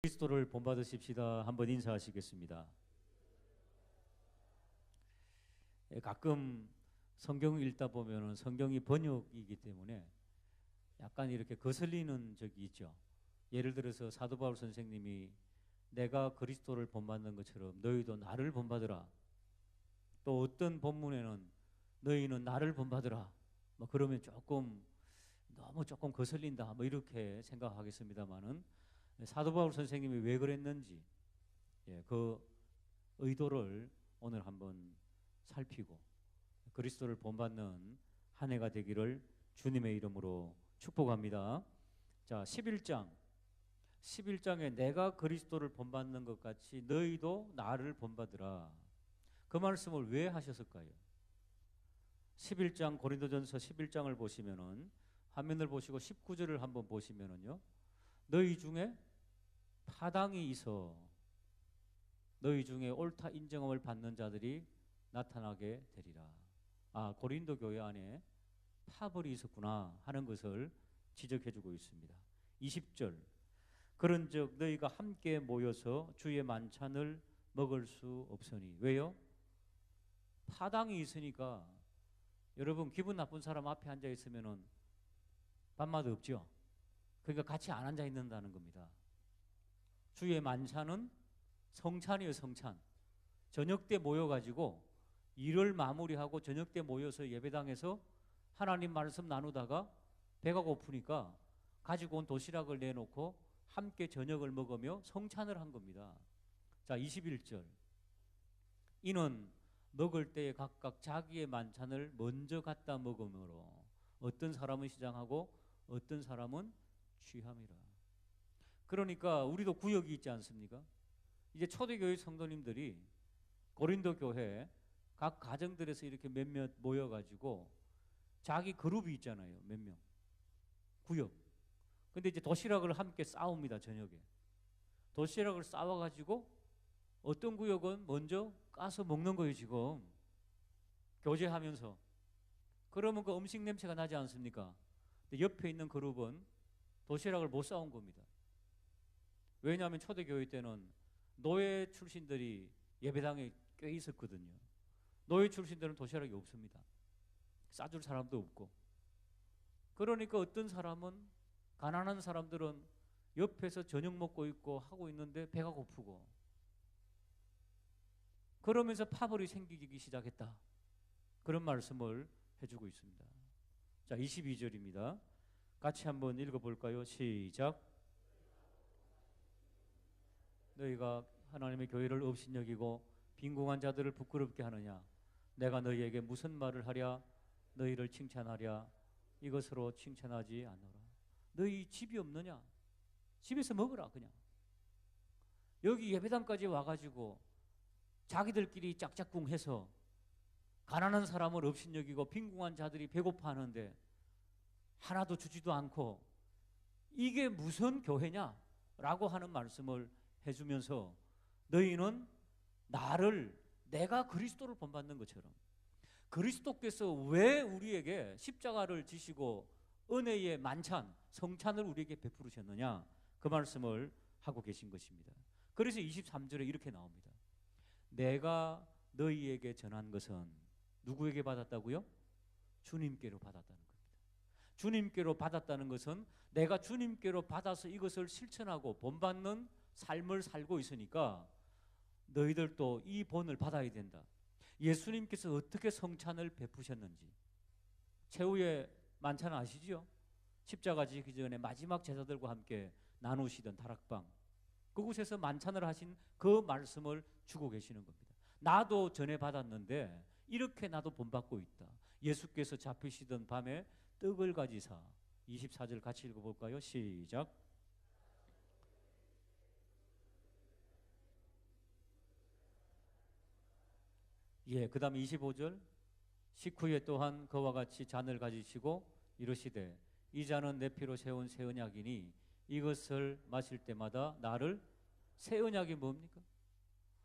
그리스도를 본받으십시다. 한번 인사하시겠습니다. 가끔 성경 읽다 보면은 성경이 번역이기 때문에 약간 이렇게 거슬리는 적이 있죠. 예를 들어서 사도 바울 선생님이 내가 그리스도를 본받는 것처럼 너희도 나를 본받으라. 또 어떤 본문에는 너희는 나를 본받으라. 뭐 그러면 너무 조금 거슬린다. 뭐 이렇게 생각하겠습니다만은 사도 바울 선생님이 왜 그랬는지 그 의도를 오늘 한번 살피고 그리스도를 본받는 한 해가 되기를 주님의 이름으로 축복합니다. 자, 11장에 내가 그리스도를 본받는 것 같이 너희도 나를 본받으라. 그 말씀을 왜 하셨을까요? 11장 고린도전서 11장을 보시면은 화면을 보시고 19절을 한번 보시면은요. 너희 중에 파당이 있어 너희 중에 옳다 인정함을 받는 자들이 나타나게 되리라. 아, 고린도 교회 안에 파벌이 있었구나 하는 것을 지적해주고 있습니다. 20절 그런즉 너희가 함께 모여서 주의 만찬을 먹을 수 없으니. 왜요? 파당이 있으니까. 여러분, 기분 나쁜 사람 앞에 앉아 있으면은 밥맛 없죠. 그러니까 같이 안 앉아 있는다는 겁니다. 주의 만찬은 성찬이에요. 성찬. 저녁 때 모여가지고 일을 마무리하고 저녁 때 모여서 예배당에서 하나님 말씀 나누다가 배가 고프니까 가지고 온 도시락을 내놓고 함께 저녁을 먹으며 성찬을 한 겁니다. 자, 21절 이는 먹을 때에 각각 자기의 만찬을 먼저 갖다 먹으므로 어떤 사람은 시장하고 어떤 사람은 취함이라. 그러니까 우리도 구역이 있지 않습니까? 이제 초대교회 성도님들이 고린도 교회 각 가정들에서 이렇게 몇몇 모여가지고 자기 그룹이 있잖아요. 몇 명. 구역. 근데 이제 도시락을 함께 싸웁니다. 저녁에. 도시락을 싸워가지고 어떤 구역은 먼저 까서 먹는 거예요. 지금. 교제하면서. 그러면 그 음식 냄새가 나지 않습니까? 근데 옆에 있는 그룹은 도시락을 못 싸운 겁니다. 왜냐하면 초대교회 때는 노예 출신들이 예배당에 꽤 있었거든요. 노예 출신들은 도시락이 없습니다. 싸줄 사람도 없고. 그러니까 어떤 사람은 가난한 사람들은 옆에서 저녁 먹고 있고 하고 있는데 배가 고프고 그러면서 파벌이 생기기 시작했다. 그런 말씀을 해주고 있습니다. 자, 22절입니다. 같이 한번 읽어볼까요? 시작. 너희가 하나님의 교회를 업신여기고 빈궁한 자들을 부끄럽게 하느냐? 내가 너희에게 무슨 말을 하랴? 너희를 칭찬하랴? 이것으로 칭찬하지 않노라. 너희 집이 없느냐? 집에서 먹으라 그냥. 여기 예배당까지 와가지고 자기들끼리 짝짝꿍해서 가난한 사람을 업신여기고 빈궁한 자들이 배고파하는데 하나도 주지도 않고 이게 무슨 교회냐? 라고 하는 말씀을 해주면서 너희는 내가 그리스도를 본받는 것처럼 그리스도께서 왜 우리에게 십자가를 지시고 은혜의 만찬, 성찬을 우리에게 베푸르셨느냐? 그 말씀을 하고 계신 것입니다. 그래서 23절에 이렇게 나옵니다. 내가 너희에게 전한 것은 누구에게 받았다고요? 주님께로 받았다는 겁니다. 주님께로 받았다는 것은 내가 주님께로 받아서 이것을 실천하고 본받는 삶을 살고 있으니까 너희들도 이 본을 받아야 된다. 예수님께서 어떻게 성찬을 베푸셨는지 최후의 만찬 아시죠? 십자가 지기 전에 마지막 제자들과 함께 나누시던 다락방 그곳에서 만찬을 하신 그 말씀을 주고 계시는 겁니다. 나도 전에 받았는데 이렇게 나도 본받고 있다. 예수께서 잡히시던 밤에 떡을 가지사 24절 같이 읽어볼까요? 시작. 그 다음에 25절 식후에 또한 그와 같이 잔을 가지시고 이르시되 이 잔은 내 피로 세운 새 언약이니 이것을 마실 때마다 나를 새 언약이 뭡니까?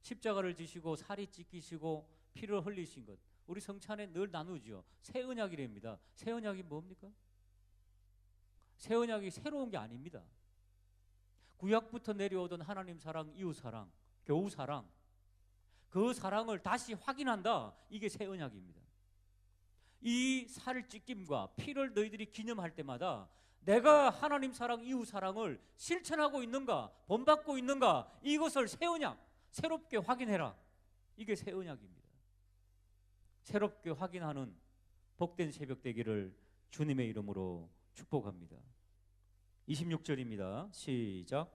십자가를 지시고 살이 찢기시고 피를 흘리신 것 우리 성찬에 늘 나누죠. 새 언약이랍니다. 새 언약이 뭡니까? 새 언약이 새로운 게 아닙니다. 구약부터 내려오던 하나님 사랑, 이웃 사랑, 교우 사랑, 그 사랑을 다시 확인한다. 이게 새 언약입니다. 이 살 찢김과 피를 너희들이 기념할 때마다 내가 하나님 사랑, 이웃 사랑을 실천하고 있는가, 본받고 있는가, 이것을 새 언약, 새롭게 확인해라. 이게 새 언약입니다. 새롭게 확인하는 복된 새벽 되기를 주님의 이름으로 축복합니다. 26절입니다. 시작.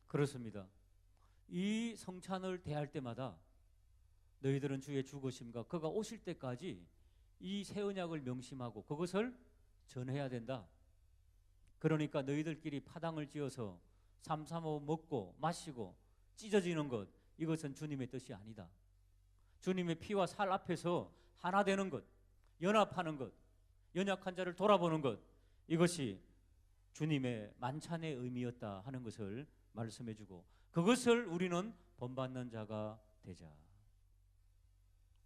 그렇습니다. 이 성찬을 대할 때마다 너희들은 주의 죽으심과 그가 오실 때까지 이 새 언약을 명심하고 그것을 전해야 된다. 그러니까 너희들끼리 파당을 지어서 삼삼오오 먹고 마시고 찢어지는 것, 이것은 주님의 뜻이 아니다. 주님의 피와 살 앞에서 하나 되는 것, 연합하는 것, 연약한 자를 돌아보는 것, 이것이 주님의 만찬의 의미였다 하는 것을 말씀해주고, 그것을 우리는 본받는 자가 되자.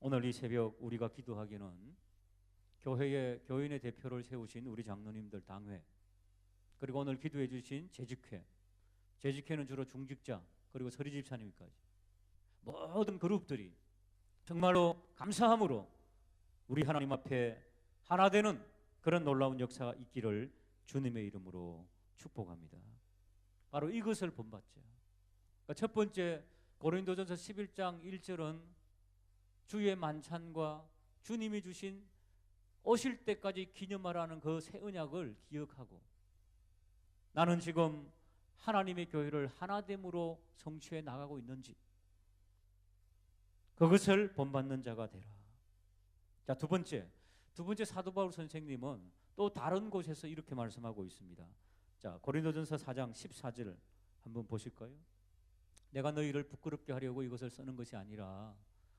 오늘 이 새벽 우리가 기도하기는 교회의 교인의 대표를 세우신 우리 장로님들 당회, 그리고 오늘 기도해 주신 재직회, 재직회는 주로 중직자 그리고 서리 집사님까지 모든 그룹들이 정말로 감사함으로 우리 하나님 앞에 하나 되는 그런 놀라운 역사가 있기를 주님의 이름으로 축복합니다. 바로 이것을 본받자. 그러니까 첫 번째 고린도전서 11장 1절은 주의 만찬과 주님이 주신 오실 때까지 기념하라는 그 새 언약을 기억하고, 나는 지금 하나님의 교회를 하나됨으로 성취해 나가고 있는지, 그것을 본받는 자가 되라. 자, 두 번째 사도 바울 선생님은 또 다른 곳에서 이렇게 말씀하고 있습니다. 자, 고린도전서 4장 14절 한번 보실까요? 내가 너희를 부끄럽게 하려고 이것을 쓰는 것이 아니라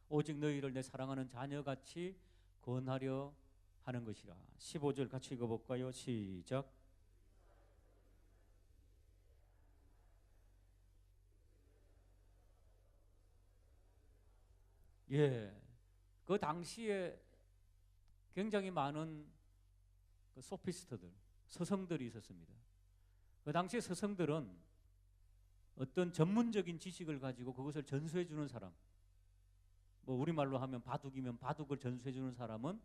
오직 너희를 내 사랑하는 자녀같이 권하려 하는 것이라. 15절 같이 읽어볼까요? 시작. 예, 그 당시에 굉장히 많은 그 소피스트들, 서성들이 있었습니다. 그 당시에 서성들은 어떤 전문적인 지식을 가지고 그것을 전수해 주는 사람, 뭐 우리말로 하면 바둑이면 바둑을 전수해 주는 사람은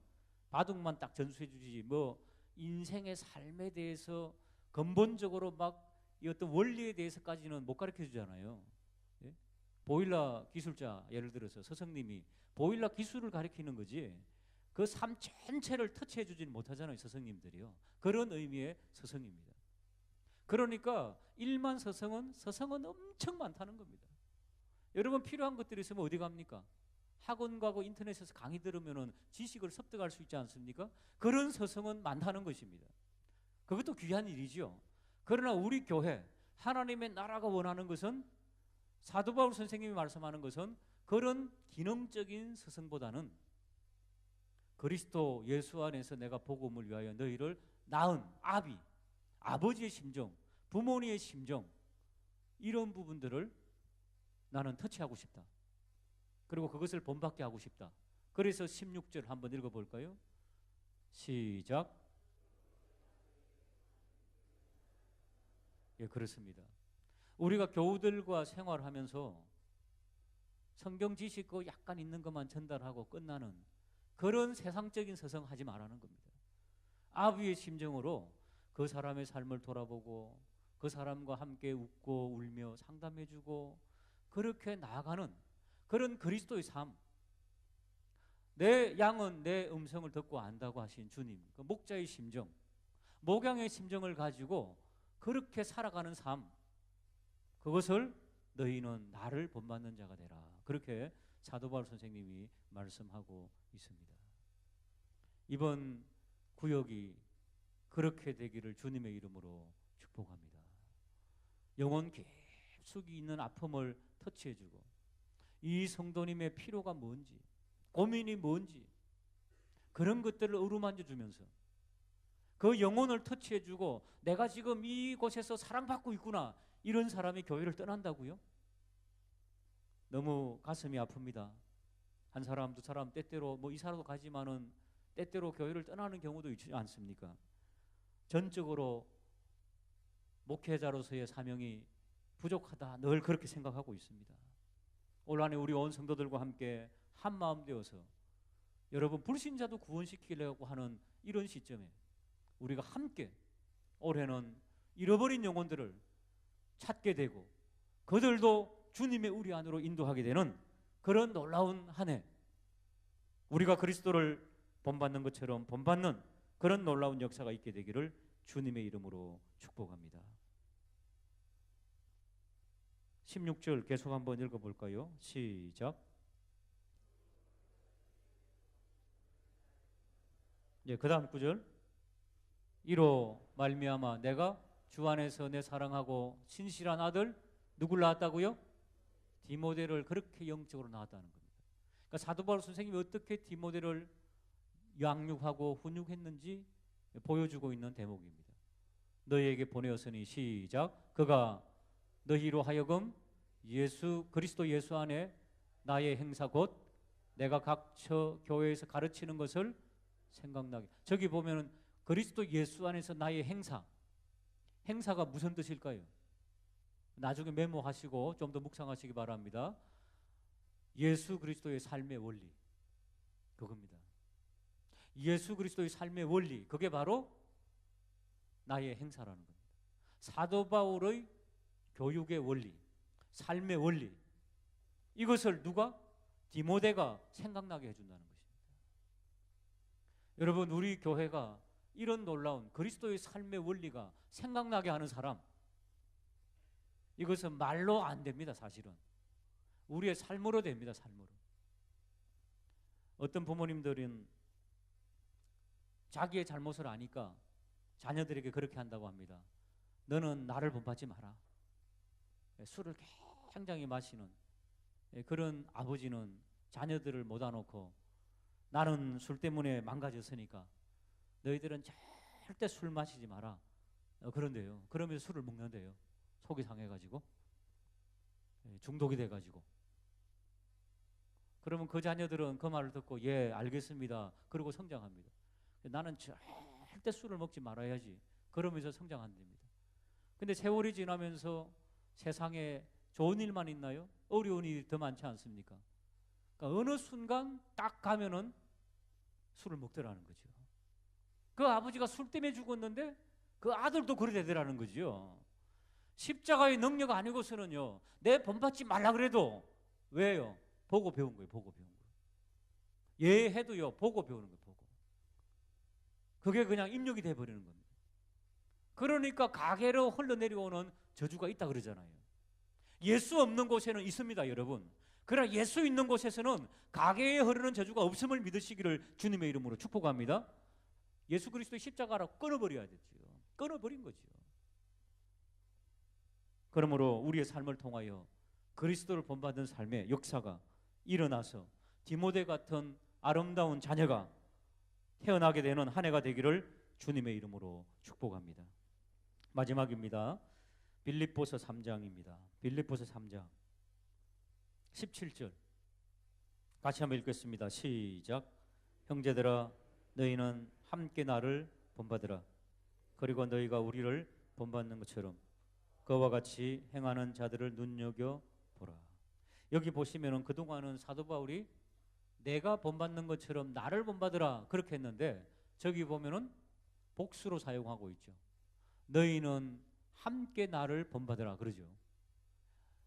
바둑만 딱 전수해 주지, 뭐 인생의 삶에 대해서 근본적으로 막 이 어떤 원리에 대해서까지는 못 가르쳐 주잖아요. 예? 보일러 기술자, 예를 들어서 서성님이 보일러 기술을 가르치는 거지 그 삶 전체를 터치해 주지는 못하잖아요, 서성님들이요. 그런 의미의 서성입니다. 그러니까 일만 서성은 엄청 많다는 겁니다. 여러분 필요한 것들이 있으면 어디 갑니까? 학원 가고 인터넷에서 강의 들으면 지식을 습득할 수 있지 않습니까? 그런 서성은 많다는 것입니다. 그것도 귀한 일이죠. 그러나 우리 교회, 하나님의 나라가 원하는 것은, 사도 바울 선생님이 말씀하는 것은 그런 기능적인 서성보다는 그리스도 예수 안에서 내가 복음을 위하여 너희를 낳은 아버지의 심정, 부모님의 심정, 이런 부분들을 나는 터치하고 싶다. 그리고 그것을 본받게 하고 싶다. 그래서 16절 한번 읽어볼까요? 시작. 예, 그렇습니다. 우리가 교우들과 생활하면서 성경 지식 그 약간 있는 것만 전달하고 끝나는 그런 세상적인 서성하지 말라는 겁니다. 아비의 심정으로 그 사람의 삶을 돌아보고 그 사람과 함께 웃고 울며 상담해주고 그렇게 나아가는 그런 그리스도의 삶. 내 양은 내 음성을 듣고 안다고 하신 주님, 그 목자의 심정, 목양의 심정을 가지고 그렇게 살아가는 삶, 그것을 너희는 나를 본받는 자가 되라. 그렇게 사도 바울 선생님이 말씀하고 있습니다. 이번 구역이 그렇게 되기를 주님의 이름으로 축복합니다. 영혼 깊숙이 있는 아픔을 터치해주고, 이 성도님의 필요가 뭔지, 고민이 뭔지, 그런 것들을 어루만져 주면서 그 영혼을 터치해주고, 내가 지금 이곳에서 사랑받고 있구나, 이런 사람이 교회를 떠난다고요? 너무 가슴이 아픕니다. 한 사람 두 사람 때때로 뭐 이사라도 가지만은 때때로 교회를 떠나는 경우도 있지 않습니까? 전적으로 목회자로서의 사명이 부족하다 늘 그렇게 생각하고 있습니다. 올 한해 우리 온 성도들과 함께 한 마음 되어서 여러분 불신자도 구원시키려고 하는 이런 시점에 우리가 함께 올해는 잃어버린 영혼들을 찾게 되고 그들도 주님의 우리 안으로 인도하게 되는 그런 놀라운 한 해, 우리가 그리스도를 본받는 것처럼 본받는 그런 놀라운 역사가 있게 되기를 주님의 이름으로 축복합니다. 16절 계속 한번 읽어볼까요? 시작. 그 다음 구절. 이로 말미암아 내가 주 안에서 내 사랑하고 신실한 아들 누굴 낳았다고요? 디모데를 그렇게 영적으로 낳았다는 겁니다. 그러니까 사도 바울 선생님이 어떻게 디모데를 양육하고 훈육했는지 보여주고 있는 대목입니다. 너희에게 보내었으니 시작. 그가 너희로 하여금 예수 그리스도 예수 안에 나의 행사 곧 내가 각처 교회에서 가르치는 것을 생각나게. 저기 보면은 그리스도 예수 안에서 나의 행사가 무슨 뜻일까요? 나중에 메모하시고 좀 더 묵상하시기 바랍니다. 예수 그리스도의 삶의 원리, 그겁니다. 예수 그리스도의 삶의 원리, 그게 바로 나의 행사라는 겁니다. 사도 바울의 교육의 원리, 삶의 원리, 이것을 누가? 디모데가 생각나게 해준다는 것입니다. 여러분, 우리 교회가 이런 놀라운 그리스도의 삶의 원리가 생각나게 하는 사람, 이것은 말로 안 됩니다. 사실은 우리의 삶으로 됩니다. 삶으로. 어떤 부모님들은 자기의 잘못을 아니까 자녀들에게 그렇게 한다고 합니다. 너는 나를 본받지 마라. 술을 굉장히 마시는 그런 아버지는 자녀들을 모아 놓고 나는 술 때문에 망가졌으니까 너희들은 절대 술 마시지 마라. 그런데요. 그러면서 술을 먹는데요. 속이 상해가지고 중독이 돼가지고. 그러면 그 자녀들은 그 말을 듣고 예 알겠습니다. 그러고 성장합니다. 나는 절대 술을 먹지 말아야지. 그러면서 성장 안 됩니다. 근데 세월이 지나면서 세상에 좋은 일만 있나요? 어려운 일이 더 많지 않습니까? 그러니까 어느 순간 딱 가면은 술을 먹더라는 거죠. 그 아버지가 술 때문에 죽었는데 그 아들도 그래 되더라는 거죠. 십자가의 능력 아니고서는요, 내 본받지 말라 그래도 왜요? 보고 배운 거예요. 보고 배운 거예요. 예해도요, 보고 배우는 거예요. 보고. 그게 그냥 입력이 돼버리는 겁니다. 그러니까 가게로 흘러내려오는 저주가 있다 그러잖아요. 예수 없는 곳에는 있습니다, 여러분. 그러나 예수 있는 곳에서는 가게에 흐르는 저주가 없음을 믿으시기를 주님의 이름으로 축복합니다. 예수 그리스도의 십자가로 끊어버려야 됐죠. 끊어버린 거죠. 그러므로 우리의 삶을 통하여 그리스도를 본받는 삶의 역사가 일어나서 디모데 같은 아름다운 자녀가 태어나게 되는 한 해가 되기를 주님의 이름으로 축복합니다. 마지막입니다. 빌립보서 3장입니다. 빌립보서 3장 17절 같이 한번 읽겠습니다. 시작. 형제들아 너희는 함께 나를 본받으라. 그리고 너희가 우리를 본받는 것처럼 그와 같이 행하는 자들을 눈여겨보라. 여기 보시면은 그동안은 사도 바울이 내가 본받는 것처럼 나를 본받으라 그렇게 했는데 저기 보면은 복수로 사용하고 있죠. 너희는 함께 나를 본받으라 그러죠.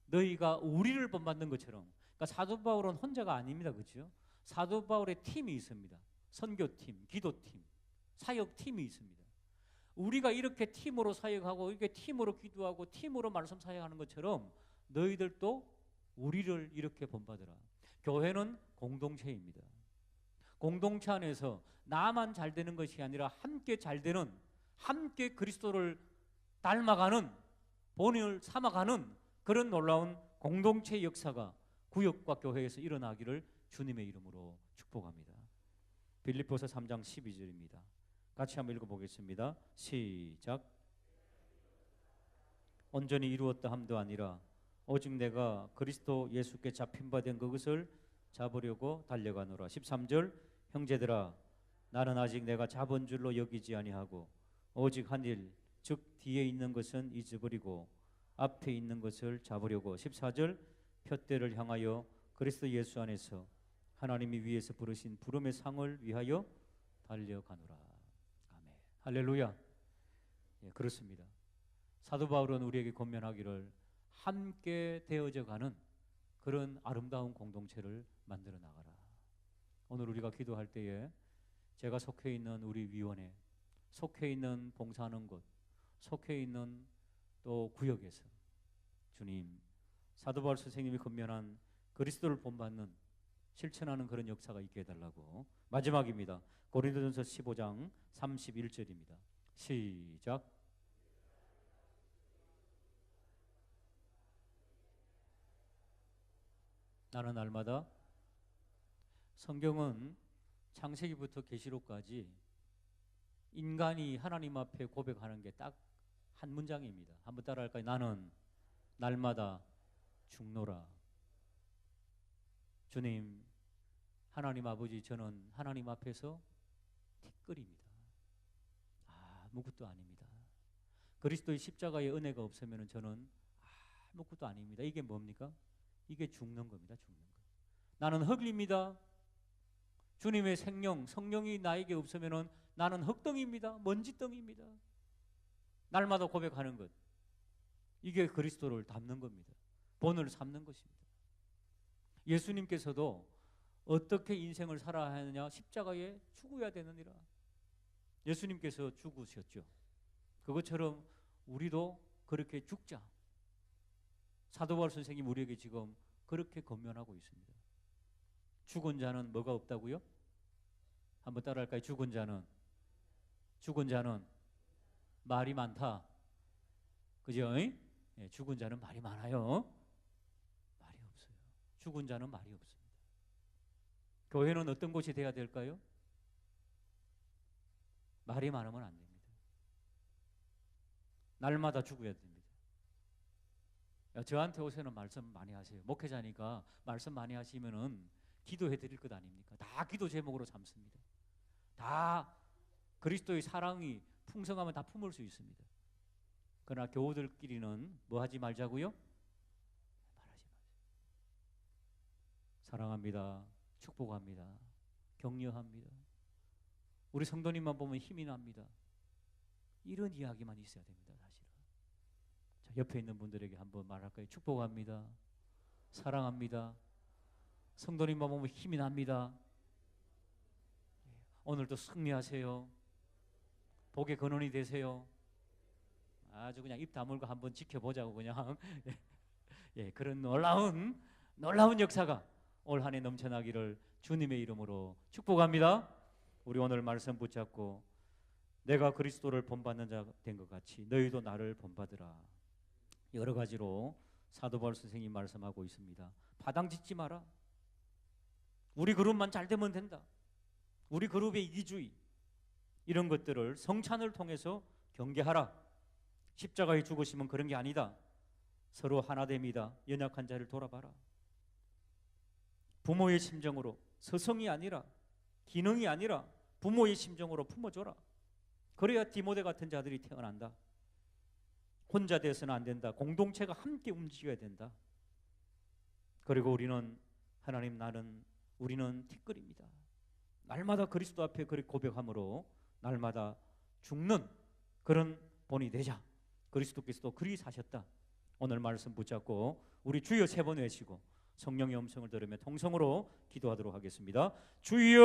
너희가 우리를 본받는 것처럼. 그러니까 사도 바울은 혼자가 아닙니다. 그렇죠? 사도 바울의 팀이 있습니다. 선교팀, 기도팀, 사역팀이 있습니다. 우리가 이렇게 팀으로 사역하고 이렇게 팀으로 기도하고 팀으로 말씀 사역하는 것처럼 너희들도 우리를 이렇게 본받으라. 교회는 공동체입니다. 공동체 안에서 나만 잘 되는 것이 아니라 함께 잘 되는, 함께 그리스도를 닮아가는, 본을 삼아가는 그런 놀라운 공동체의 역사가 구역과 교회에서 일어나기를 주님의 이름으로 축복합니다. 빌립보서 3장 12절입니다. 같이 한번 읽어보겠습니다. 시작. 온전히 이루었다 함도 아니라 오직 내가 그리스도 예수께 잡힌 바 된 그것을 잡으려고 달려가노라. 13절 형제들아 나는 아직 내가 잡은 줄로 여기지 아니하고 오직 한 일, 즉 뒤에 있는 것은 잊어버리고 앞에 있는 것을 잡으려고. 14절, 푯대를 향하여 그리스도 예수 안에서 하나님이 위에서 부르신 부름의 상을 위하여 달려가노라. 아멘. 할렐루야. 예, 그렇습니다. 사도 바울은 우리에게 권면하기를 함께 되어져 가는 그런 아름다운 공동체를 만들어 나가라. 오늘 우리가 기도할 때에 제가 속해 있는 우리 위원회, 속해 있는 봉사하는 곳, 속해 있는 또 구역에서 주님, 사도 바울 선생님이 권면한 그리스도를 본받는 실천하는 그런 역사가 있게 해달라고. 마지막입니다. 고린도전서 15장 31절입니다. 시작. 나는 날마다. 성경은 창세기부터 계시록까지 인간이 하나님 앞에 고백하는 게 딱 한 문장입니다. 한번 따라할까요? 나는 날마다 죽노라. 주님, 하나님 아버지, 저는 하나님 앞에서 티끌입니다. 아무것도 아닙니다. 그리스도의 십자가의 은혜가 없으면 저는 아무것도 아닙니다. 이게 뭡니까? 이게 죽는 겁니다. 죽는 것. 나는 흙입니다. 주님의 생명, 성령이 나에게 없으면 나는 흙덩이입니다. 먼지덩이입니다. 날마다 고백하는 것, 이게 그리스도를 닮는 겁니다. 본을 삼는 것입니다. 예수님께서도 어떻게 인생을 살아야 하느냐? 십자가에 죽어야 되느니라. 예수님께서 죽으셨죠. 그것처럼 우리도 그렇게 죽자. 사도 바울 선생님 우리에게 지금 그렇게 권면하고 있습니다. 죽은 자는 뭐가 없다고요? 한번 따라할까요? 죽은 자는 말이 많다. 그죠? 예, 죽은 자는 말이 많아요. 말이 없어요. 죽은 자는 말이 없습니다. 교회는 어떤 곳이 돼야 될까요? 말이 많으면 안 됩니다. 날마다 죽어야 됩니다. 야, 저한테 오세는 말씀 많이 하세요. 목회자니까 말씀 많이 하시면은 기도해 드릴 것 아닙니까? 다 기도 제목으로 삼습니다. 다 그리스도의 사랑이 풍성하면 다 품을 수 있습니다. 그러나 교우들끼리는 뭐 하지 말자고요? 말하지 마세요. 사랑합니다. 축복합니다. 격려합니다. 우리 성도님만 보면 힘이 납니다. 이런 이야기만 있어야 됩니다. 사실은. 자, 옆에 있는 분들에게 한번 말할까요? 축복합니다. 사랑합니다. 성도님만 보면 힘이 납니다. 오늘도 승리하세요. 복의 근원이 되세요. 아주 그냥 입 다물고 한번 지켜보자고 그냥 예, 그런 놀라운 역사가 올 한 해 넘쳐나기를 주님의 이름으로 축복합니다. 우리 오늘 말씀 붙잡고 내가 그리스도를 본받는 자 된 것 같이 너희도 나를 본받으라. 여러 가지로 사도 바울 선생님이 말씀하고 있습니다. 파당 짓지 마라. 우리 그룹만 잘 되면 된다. 우리 그룹의 이기주의, 이런 것들을 성찬을 통해서 경계하라. 십자가에 죽으시면 그런 게 아니다. 서로 하나됨이다. 연약한 자를 돌아봐라. 부모의 심정으로, 서성이 아니라 기능이 아니라 부모의 심정으로 품어줘라. 그래야 디모데 같은 자들이 태어난다. 혼자 돼서는 안 된다. 공동체가 함께 움직여야 된다. 그리고 우리는 하나님, 우리는 티끌입니다. 날마다 그리스도 앞에 그렇게 고백함으로 날마다 죽는 그런 본이 되자. 그리스도께서도 그리 사셨다. 오늘 말씀 붙잡고 우리 주여 3번 외치고 성령의 음성을 들으며 통성으로 기도하도록 하겠습니다. 주여.